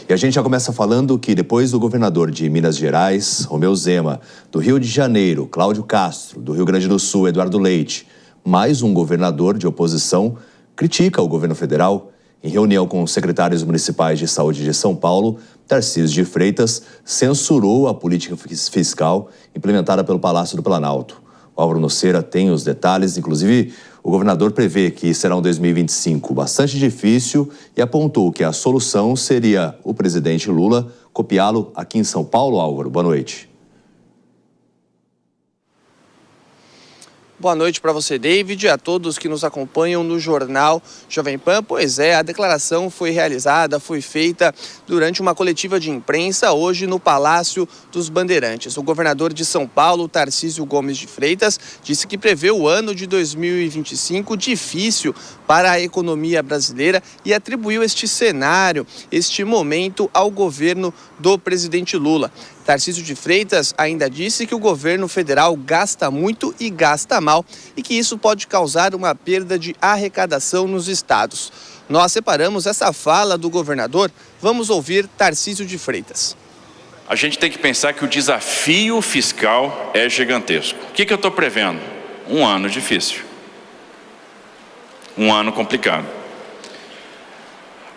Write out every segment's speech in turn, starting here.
E a gente já começa falando que depois do governador de Minas Gerais, Romeu Zema, do Rio de Janeiro, Cláudio Castro, do Rio Grande do Sul, Eduardo Leite, mais um governador de oposição critica o governo federal. Em reunião com os secretários municipais de saúde de São Paulo, Tarcísio de Freitas censurou a política fiscal implementada pelo Palácio do Planalto. O Álvaro Noceira tem os detalhes, inclusive o governador prevê que será um 2025 bastante difícil e apontou que a solução seria o presidente Lula copiá-lo aqui em São Paulo. Álvaro, boa noite. Boa noite para você, David, e a todos que nos acompanham no Jornal Jovem Pan. Pois é, a declaração foi feita durante uma coletiva de imprensa hoje no Palácio dos Bandeirantes. O governador de São Paulo, Tarcísio Gomes de Freitas, disse que prevê o ano de 2025 difícil para a economia brasileira e atribuiu este cenário, este momento, ao governo do presidente Lula. Tarcísio de Freitas ainda disse que o governo federal gasta muito e gasta mal e que isso pode causar uma perda de arrecadação nos estados. Nós separamos essa fala do governador. Vamos ouvir Tarcísio de Freitas. A gente tem que pensar que o desafio fiscal é gigantesco. O que eu estou prevendo? Um ano difícil. Um ano complicado.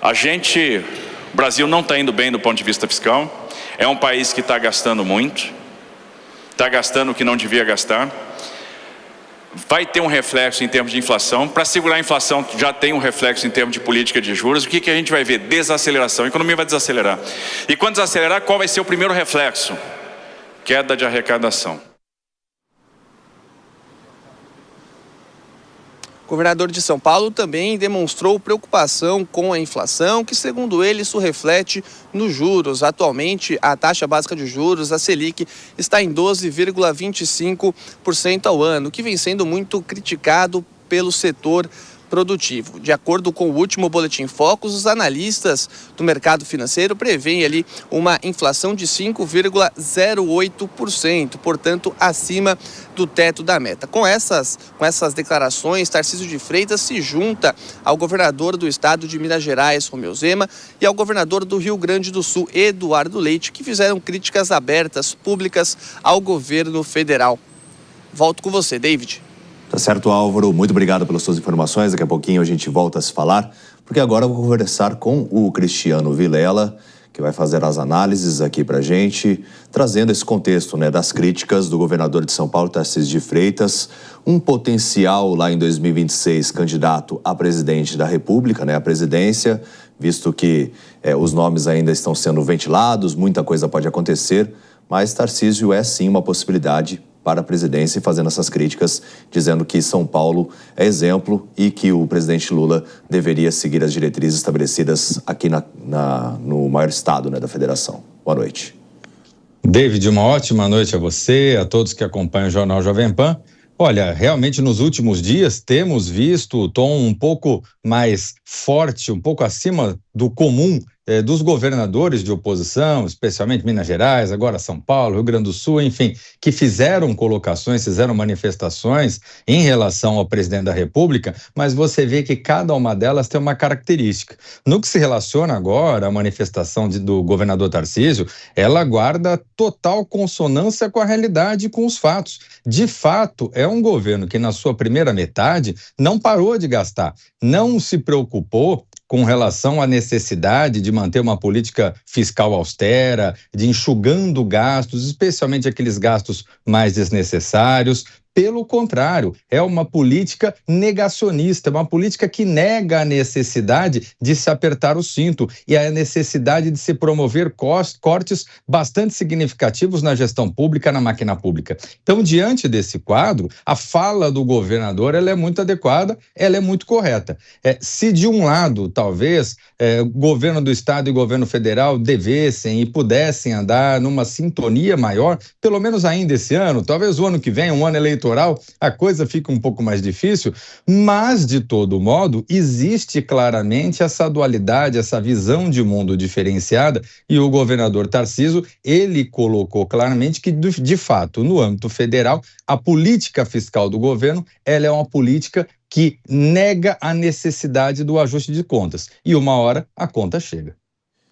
O Brasil não está indo bem do ponto de vista fiscal. É um país que está gastando muito, está gastando o que não devia gastar. Vai ter um reflexo em termos de inflação. Para segurar a inflação, já tem um reflexo em termos de política de juros. O que a gente vai ver? Desaceleração. A economia vai desacelerar. E quando desacelerar, qual vai ser o primeiro reflexo? Queda de arrecadação. O governador de São Paulo também demonstrou preocupação com a inflação, que, segundo ele, isso reflete nos juros. Atualmente, a taxa básica de juros, a Selic, está em 12,25% ao ano, que vem sendo muito criticado pelo setor produtivo. De acordo com o último Boletim Focus, os analistas do mercado financeiro prevêem ali uma inflação de 5,08%, portanto, acima do teto da meta. Com essas declarações, Tarcísio de Freitas se junta ao governador do estado de Minas Gerais, Romeu Zema, e ao governador do Rio Grande do Sul, Eduardo Leite, que fizeram críticas abertas, públicas, ao governo federal. Volto com você, David. Tá certo, Álvaro. Muito obrigado pelas suas informações. Daqui a pouquinho a gente volta a se falar, porque agora eu vou conversar com o Cristiano Vilela, que vai fazer as análises aqui pra gente, trazendo esse contexto, das críticas do governador de São Paulo, Tarcísio de Freitas, um potencial lá em 2026 candidato a presidente da República, a presidência, visto que os nomes ainda estão sendo ventilados, muita coisa pode acontecer, mas Tarcísio é sim uma possibilidade para a presidência, e fazendo essas críticas, dizendo que São Paulo é exemplo e que o presidente Lula deveria seguir as diretrizes estabelecidas aqui no maior estado da federação. Boa noite. David, uma ótima noite a você, a todos que acompanham o Jornal Jovem Pan. Olha, realmente nos últimos dias temos visto o tom um pouco mais forte, um pouco acima do comum dos governadores de oposição, especialmente Minas Gerais, agora São Paulo, Rio Grande do Sul, enfim, que fizeram colocações, fizeram manifestações em relação ao presidente da República, mas você vê que cada uma delas tem uma característica. No que se relaciona agora à manifestação do governador Tarcísio, ela guarda total consonância com a realidade e com os fatos. De fato, é um governo que na sua primeira metade não parou de gastar, não se preocupou com relação à necessidade de manter uma política fiscal austera, de enxugando gastos, especialmente aqueles gastos mais desnecessários. Pelo contrário, é uma política negacionista, uma política que nega a necessidade de se apertar o cinto e a necessidade de se promover cortes bastante significativos na gestão pública, na máquina pública. Então, diante desse quadro, a fala do governador ela é muito adequada, ela é muito correta. Se de um lado, talvez, o governo do estado e o governo federal devessem e pudessem andar numa sintonia maior, pelo menos ainda esse ano, talvez o ano que vem, um ano eleitoral, a coisa fica um pouco mais difícil, mas, de todo modo, existe claramente essa dualidade, essa visão de mundo diferenciada, e o governador Tarcísio, ele colocou claramente que, de fato, no âmbito federal, a política fiscal do governo, ela é uma política que nega a necessidade do ajuste de contas, e uma hora a conta chega.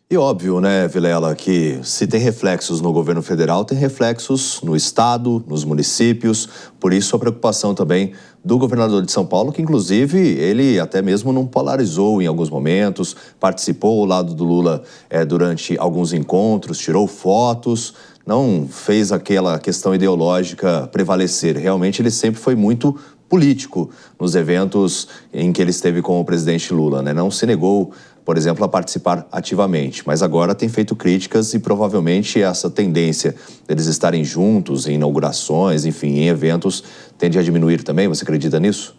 E óbvio, né, Vilela, que se tem reflexos no governo federal, tem reflexos no estado, nos municípios. Por isso a preocupação também do governador de São Paulo, que inclusive ele até mesmo não polarizou em alguns momentos, participou ao lado do Lula durante alguns encontros, tirou fotos, não fez aquela questão ideológica prevalecer. Realmente ele sempre foi muito político nos eventos em que ele esteve com o presidente Lula, né? Não se negou, por exemplo, a participar ativamente, mas agora tem feito críticas e provavelmente essa tendência deles estarem juntos em inaugurações, enfim, em eventos, tende a diminuir também. Você acredita nisso?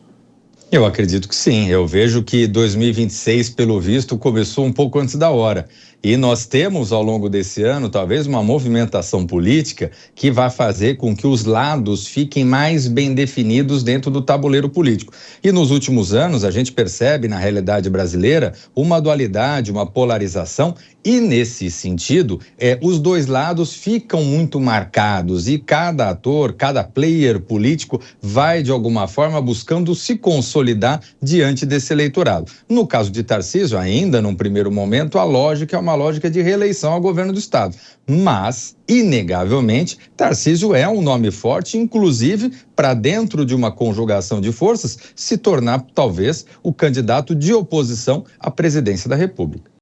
Eu acredito que sim. Eu vejo que 2026, pelo visto, começou um pouco antes da hora. E nós temos, ao longo desse ano, talvez uma movimentação política que vai fazer com que os lados fiquem mais bem definidos dentro do tabuleiro político. E nos últimos anos, a gente percebe, na realidade brasileira, uma dualidade, uma polarização. E, nesse sentido, os dois lados ficam muito marcados e cada ator, cada player político vai, de alguma forma, buscando se consolidar diante desse eleitorado. No caso de Tarcísio, ainda num primeiro momento, a lógica é uma lógica de reeleição ao governo do estado. Mas, inegavelmente, Tarcísio é um nome forte, inclusive para dentro de uma conjugação de forças, se tornar talvez o candidato de oposição à presidência da República.